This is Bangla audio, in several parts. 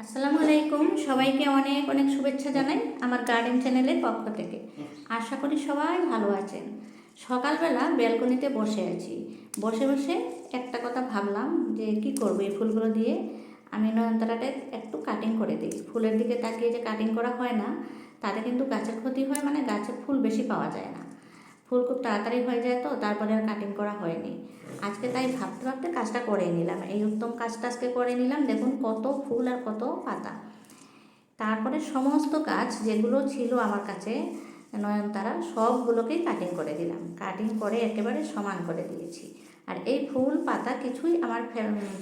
আসসালামু আলাইকুম, সবাইকে অনেক অনেক শুভেচ্ছা জানাই আমার গার্ডেন চ্যানেলের পক্ষ থেকে। আশা করি সবাই ভালো আছেন। সকালবেলা ব্যালকনিতে বসে আছি। বসে বসে একটা কথা ভাবলাম যে কি করব এই ফুলগুলো দিয়ে। আমি নয়নতারাটা একটু কাটিং করে দিই। ফুলের দিকে তাকিয়ে যে কাটিং করা হয় না, তাতে কিন্তু গাছের ক্ষতি হয়, মানে গাছের ফুল বেশি পাওয়া যায় না। ফুল খুব তাড়াতাড়ি হয়ে যায়, তো তারপরে আর কাটিং করা হয়নি। আজকে তাই ভাবতে ভাবতে কাজটা করে নিলাম, এই উত্তম কাজটা আজকে করে নিলাম। দেখুন কত ফুল আর কত পাতা। তারপরে সমস্ত গাছ যেগুলো ছিল আমার কাছে নয়নতারা, সবগুলোকেই কাটিং করে দিলাম। কাটিং করে একেবারে সমান করে দিয়েছি। আর এই ফুল পাতা কিছুই আমার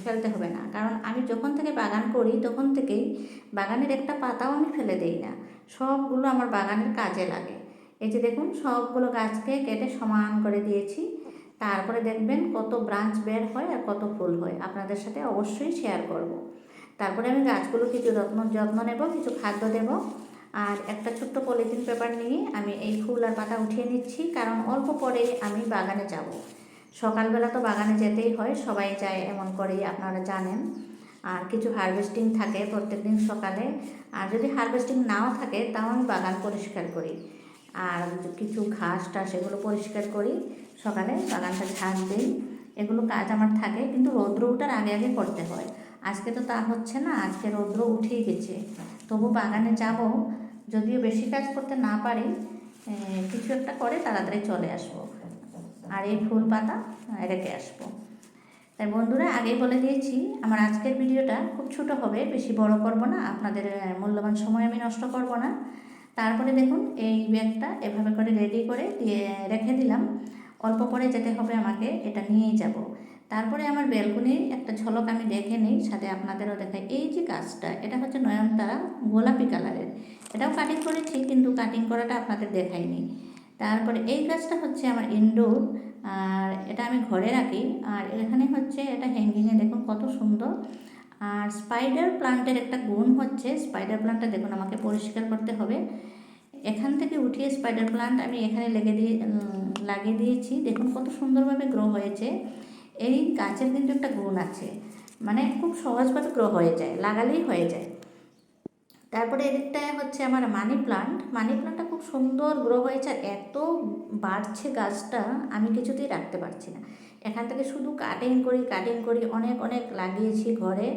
ফেলতে হবে না, কারণ আমি যখন থেকে বাগান করি তখন থেকেই বাগানের একটা পাতাও আমি ফেলে দিই না। সবগুলো আমার বাগানের কাজে লাগে। এই যে দেখুন, সবগুলো গাছকে কেটে সমান করে দিয়েছি। তারপরে দেখবেন কত ব্রাঞ্চ বের হয় আর কত ফুল হয়, আপনাদের সাথে অবশ্যই শেয়ার করব। তারপরে আমি গাছগুলো কিছু যত্ন নেব, কিছু খাদ্য দেব। আর একটা ছোট্ট পলিথিন পেপার নিয়ে আমি এই ফুল আর পাতা উঠিয়ে নিচ্ছি, কারণ অল্প পরে আমি বাগানে যাব। সকালবেলা তো বাগানে যেতেই হয়, সবাই যায় এমন করেই, আপনারা জানেন। আর কিছু হারভেস্টিং থাকে প্রত্যেকদিন সকালে। আর যদি হারভেস্টিং নাও থাকে তাও আমি বাগান পরিষ্কার করি। আর কিছু ঘাস টাস এগুলো পরিষ্কার করি, সকালে বাগানটা ঝাঁট দিই। এগুলো কাজ আমার থাকে, কিন্তু রৌদ্র ওঠার আগে আগে করতে হয়। আজকে তো তা হচ্ছে না, আজকে রৌদ্র উঠেই গেছে। তবু বাগানে যাব, যদিও বেশি কাজ করতে না পারি, কিছু একটা করে তাড়াতাড়ি চলে আসবো। আর এই ফুল পাতা রেখে আসবো। তাই বন্ধুরা, আগেই বলে দিয়েছি আমার আজকের ভিডিওটা খুব ছোটো হবে, বেশি বড় করব না, আপনাদের মূল্যবান সময় আমি নষ্ট করব না। তারপরে দেখুন এই ব্যাগটা এভাবে করে রেডি করে দিয়ে রেখে দিলাম। অল্প পরে যেতে হবে আমাকে, এটা নিয়েই যাব। তারপরে আমার ব্যালকনির একটা ঝলক আমি দেখে নিই, সাথে আপনাদেরও দেখাই। এই যে গাছটা, এটা হচ্ছে নয়নতারা, গোলাপি কালারের। এটাও কাটিং করেছি, কিন্তু কাটিং করাটা আপনাদের দেখাইনি। তারপরে এই গাছটা হচ্ছে আমার ইনডোর, আর এটা আমি ঘরে রাখি। আর এখানে হচ্ছে এটা হ্যাঙ্গিংয়ে, দেখুন কত সুন্দর। আর স্পাইডার প্লান্টের একটা গুণ হচ্ছে, স্পাইডার প্লান্টটা দেখুন আমাকে পরিষ্কার করতে হবে। এখান থেকে উঠিয়ে স্পাইডার প্লান্ট আমি এখানে লাগিয়ে দিয়েছি। দেখুন কত সুন্দরভাবে গ্রো হয়েছে। এই গাছের কিন্তু একটা গুণ আছে, মানে খুব সহজভাবে গ্রো হয়ে যায়, লাগালেই হয়ে যায়। তারপরে এদিকটায় হচ্ছে আমার মানি প্লান্টটা খুব সুন্দর গ্রো হয়েছে। আর এত বাড়ছে গাছটা, আমি কিছুতেই রাখতে পারছি না। এখান থেকে শুধু কাটিং করি অনেক অনেক লাগিয়েছি ঘরে।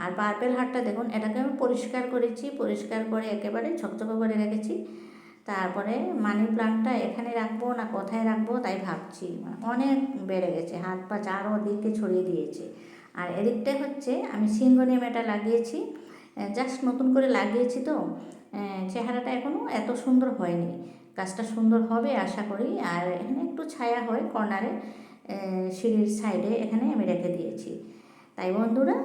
আর পার্পেল হারটা দেখুন, এটাকে আমি পরিষ্কার করেছি, পরিষ্কার করে একেবারে ঝকঝকে করে রেখেছি। তারপরে মানি প্লান্টটা এখানে রাখবো না কোথায় রাখবো তাই ভাবছি, অনেক বেড়ে গেছে, হাত পা চারদিকে ছড়িয়ে দিয়েছে। আর এদিকটায় হচ্ছে আমি সিঙ্গোনিয়ামটা লাগিয়েছি, জাস্ট নতুন করে লাগিয়েছি, তো চেহারাটা এখনও এত সুন্দর হয়নি। গাছটা সুন্দর হবে আশা করি। আর এখানে একটু ছায়া হয় কর্নারে, সিঁড়ির সাইডে, এখানে আমি রেখে দিয়েছি। তাই বন্ধুরা,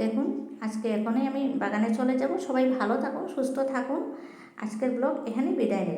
দেখুন আজকে এখনই আমি বাগানে চলে যাব। সবাই ভালো থাকুন, সুস্থ থাকুন। আজকের ব্লগ এখানেই বিদায় নিই।